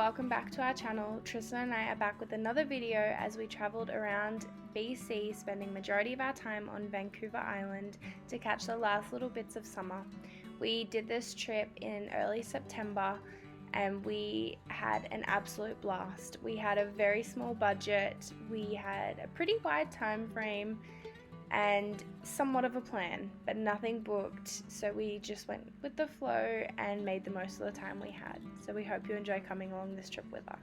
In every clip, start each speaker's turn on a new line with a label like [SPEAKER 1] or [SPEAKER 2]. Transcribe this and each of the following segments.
[SPEAKER 1] welcome back to our channel. Tristan and I are back with another video as we travelled around BC, spending majority of our time on Vancouver Island to catch the last little bits of summer. We did this trip in early September and we had an absolute blast. We had a very small budget, we had a pretty wide time frame and somewhat of a plan, but nothing booked, so we just went with the flow and made the most of the time we had. So we hope you enjoy coming along this trip with us.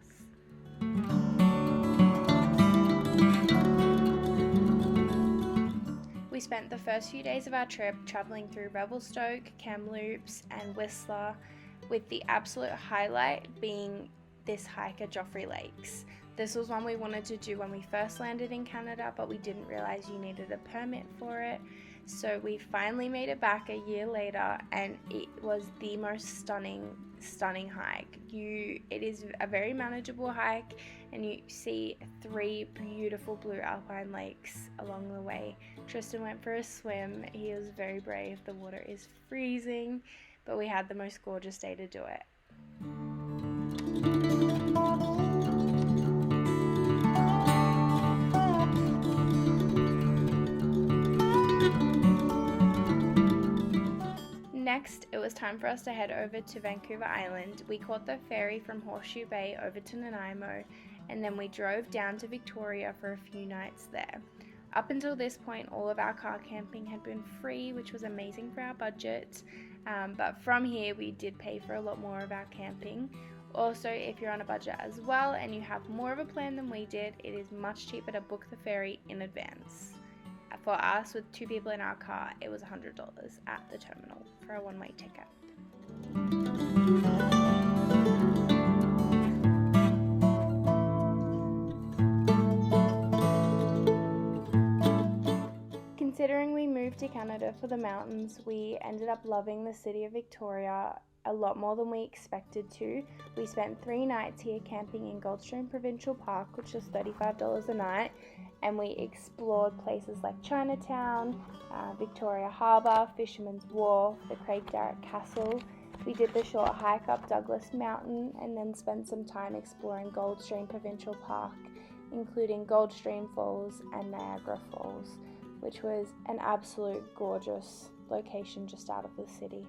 [SPEAKER 1] We spent the first few days of our trip travelling through Revelstoke, Kamloops and Whistler, with the absolute highlight being this hike at Joffre Lakes. This was one we wanted to do when we first landed in Canada, but we didn't realize you needed a permit for it. So we finally made it back a year later and it was the most stunning hike. It is a very manageable hike and you see 3 beautiful blue alpine lakes along the way. Tristan went for a swim. He was very brave. The water is freezing, but we had the most gorgeous day to do it. Next, it was time for us to head over to Vancouver Island. We caught the ferry from Horseshoe Bay over to Nanaimo, and then we drove down to Victoria for a few nights there. Up until this point, all of our car camping had been free, which was amazing for our budget, but from here we did pay for a lot more of our camping. Also, if you're on a budget as well and you have more of a plan than we did, it is much cheaper to book the ferry in advance. For us, with 2 people in our car, it was $100 at the terminal for a one-way ticket. Considering we moved to Canada for the mountains, we ended up loving the city of Victoria a lot more than we expected to. We spent 3 nights here camping in Goldstream Provincial Park, which was $35 a night, and we explored places like Chinatown, Victoria Harbour, Fisherman's Wharf, the Craigdarroch Castle. We did the short hike up Douglas Mountain and then spent some time exploring Goldstream Provincial Park, including Goldstream Falls and Niagara Falls, which was an absolute gorgeous location just out of the city.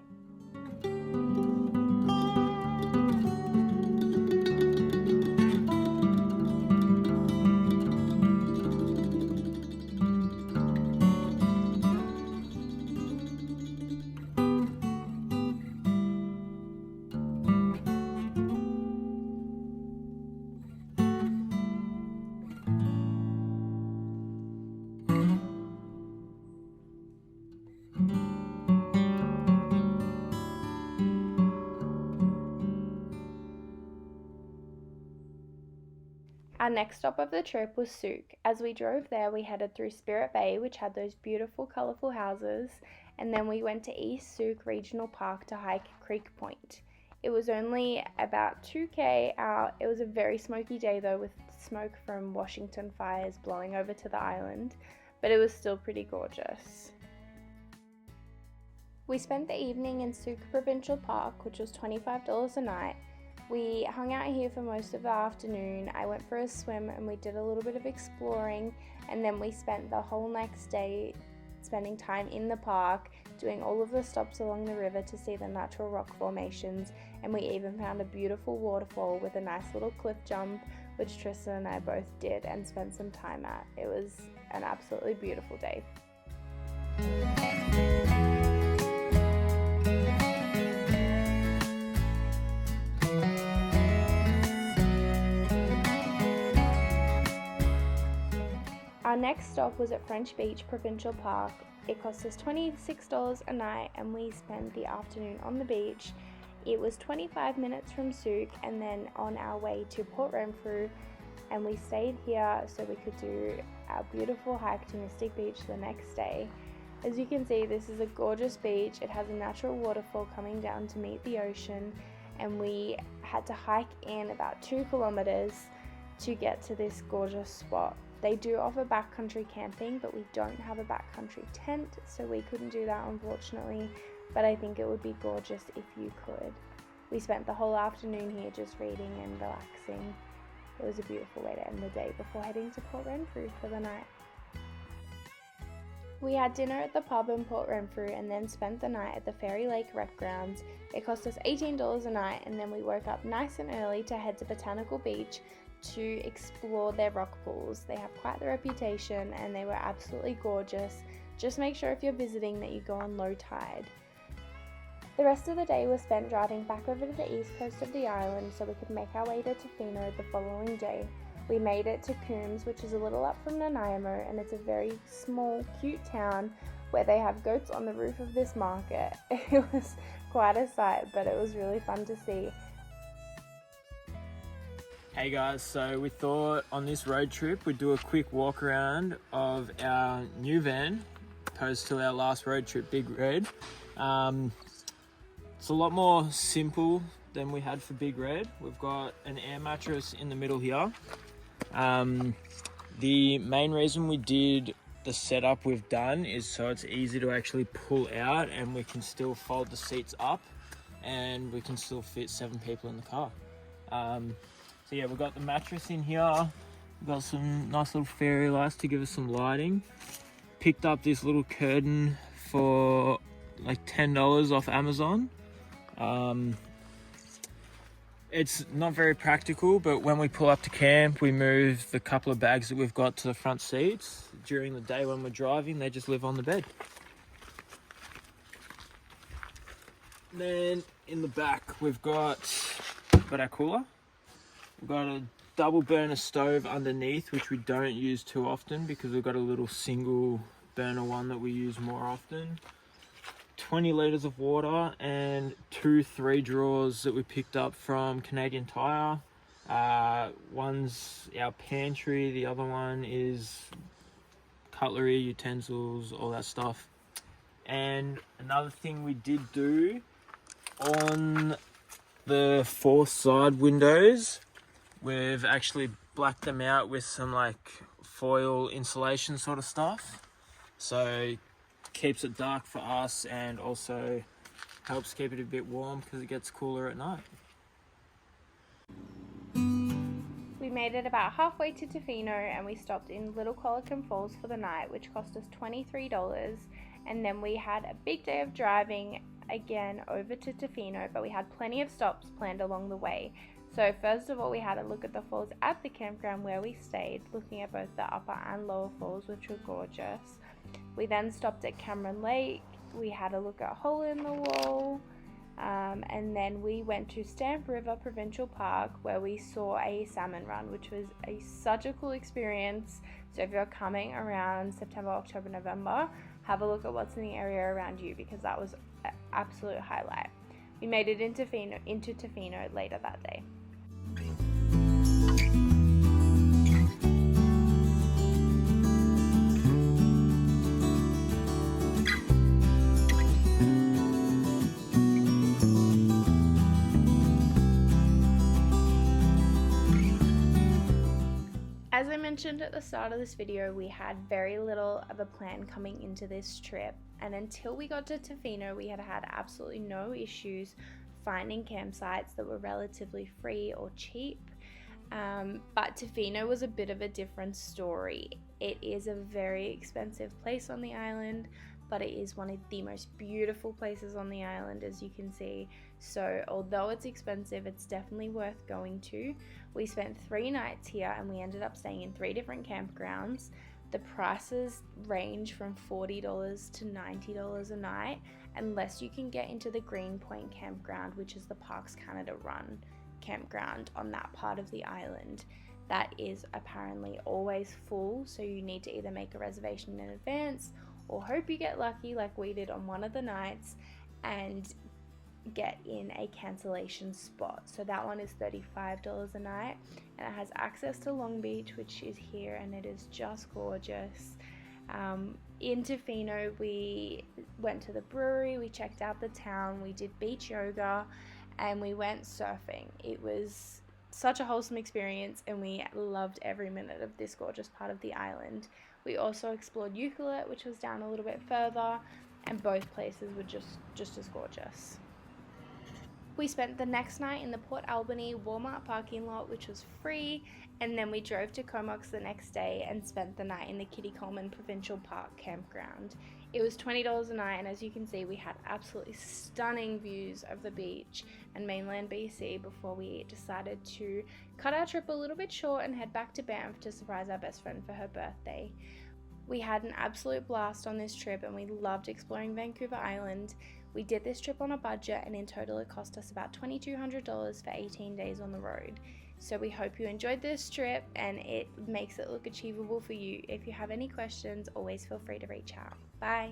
[SPEAKER 1] Our next stop of the trip was Sooke. As we drove there, we headed through Spirit Bay, which had those beautiful colourful houses, and then we went to East Sooke Regional Park to hike Creek Point. It was only about 2k out. It was a very smoky day though, with smoke from Washington fires blowing over to the island, but it was still pretty gorgeous. We spent the evening in Sooke Provincial Park, which was $25 a night. We hung out here for most of the afternoon. I went for a swim and we did a little bit of exploring, and then we spent the whole next day spending time in the park, doing all of the stops along the river to see the natural rock formations, and we even found a beautiful waterfall with a nice little cliff jump, which Tristan and I both did and spent some time at. It was an absolutely beautiful day. Our next stop was at French Beach Provincial Park. It cost us $26 a night and we spent the afternoon on the beach. It was 25 minutes from Sooke and then on our way to Port Renfrew, and we stayed here so we could do our beautiful hike to Mystic Beach the next day. As you can see, this is a gorgeous beach. It has a natural waterfall coming down to meet the ocean, and we had to hike in about 2 kilometers to get to this gorgeous spot. They do offer backcountry camping, but we don't have a backcountry tent, so we couldn't do that unfortunately, but I think it would be gorgeous if you could. We spent the whole afternoon here just reading and relaxing. It was a beautiful way to end the day before heading to Port Renfrew for the night. We had dinner at the pub in Port Renfrew and then spent the night at the Fairy Lake Rec Grounds. It cost us $18 a night, and then we woke up nice and early to head to Botanical Beach to explore their rock pools. They have quite the reputation and they were absolutely gorgeous. Just make sure if you're visiting that you go on low tide. The rest of the day was spent driving back over to the east coast of the island so we could make our way to Tofino the following day. We made it to Coombs, which is a little up from Nanaimo, and it's a very small, cute town where they have goats on the roof of this market. It was quite a sight, but it was really fun to see.
[SPEAKER 2] Hey guys, so we thought on this road trip we'd do a quick walk around of our new van opposed to our last road trip, Big Red. It's a lot more simple than we had for Big Red. We've got an air mattress in the middle here. The main reason we did the setup we've done is so it's easy to actually pull out and we can still fold the seats up and we can still fit 7 people in the car. So yeah, we've got the mattress in here. We've got some nice little fairy lights to give us some lighting. Picked up this little curtain for like $10 off Amazon. It's not very practical, but when we pull up to camp, we move the couple of bags that we've got to the front seats. During the day when we're driving, they just live on the bed. Then in the back, we've got our cooler. We've got a double burner stove underneath, which we don't use too often because we've got a little single burner one that we use more often. 20 litres of water and 2 3 drawers that we picked up from Canadian Tire. One's our pantry, the other one is cutlery, utensils, all that stuff. And another thing we did do on the 4 side windows, we've actually blacked them out with some like foil insulation sort of stuff. So keeps it dark for us and also helps keep it a bit warm because it gets cooler at night.
[SPEAKER 1] We made it about halfway to Tofino and we stopped in Little Qualicum Falls for the night, which cost us $23, and then we had a big day of driving again over to Tofino, but we had plenty of stops planned along the way. So first of all, we had a look at the falls at the campground where we stayed, looking at both the upper and lower falls, which were gorgeous. We then stopped at Cameron Lake. We had a look at Hole in the Wall, and then we went to Stamp River Provincial Park where we saw a salmon run, which was such a cool experience. So if you're coming around September, October, November, have a look at what's in the area around you because that was an absolute highlight. We made it into Tofino later that day. As I mentioned at the start of this video, we had very little of a plan coming into this trip, and until we got to Tofino, we had absolutely no issues finding campsites that were relatively free or cheap. But Tofino was a bit of a different story. It is a very expensive place on the island, but it is one of the most beautiful places on the island, as you can see. So although it's expensive, it's definitely worth going to. We spent 3 nights here and we ended up staying in 3 different campgrounds. The prices range from $40 to $90 a night, unless you can get into the Green Point campground, which is the Parks Canada run campground on that part of the island. That is apparently always full, so you need to either make a reservation in advance or hope you get lucky like we did on one of the nights and get in a cancellation spot. So that one is $35 a night and it has access to Long Beach, which is here, and it is just gorgeous. In Tofino, we went to the brewery, we checked out the town, we did beach yoga, and we went surfing. It was such a wholesome experience and we loved every minute of this gorgeous part of the island. We also explored Eucalypt, which was down a little bit further, and both places were just as gorgeous. We spent the next night in the Port Albany Walmart parking lot, which was free, and then we drove to Comox the next day and spent the night in the Kitty Coleman Provincial Park campground. It was $20 a night, and as you can see, we had absolutely stunning views of the beach and mainland BC before we decided to cut our trip a little bit short and head back to Banff to surprise our best friend for her birthday. We had an absolute blast on this trip and we loved exploring Vancouver Island. We did this trip on a budget, and in total it cost us about $2,200 for 18 days on the road. So we hope you enjoyed this trip and it makes it look achievable for you. If you have any questions, always feel free to reach out. Bye.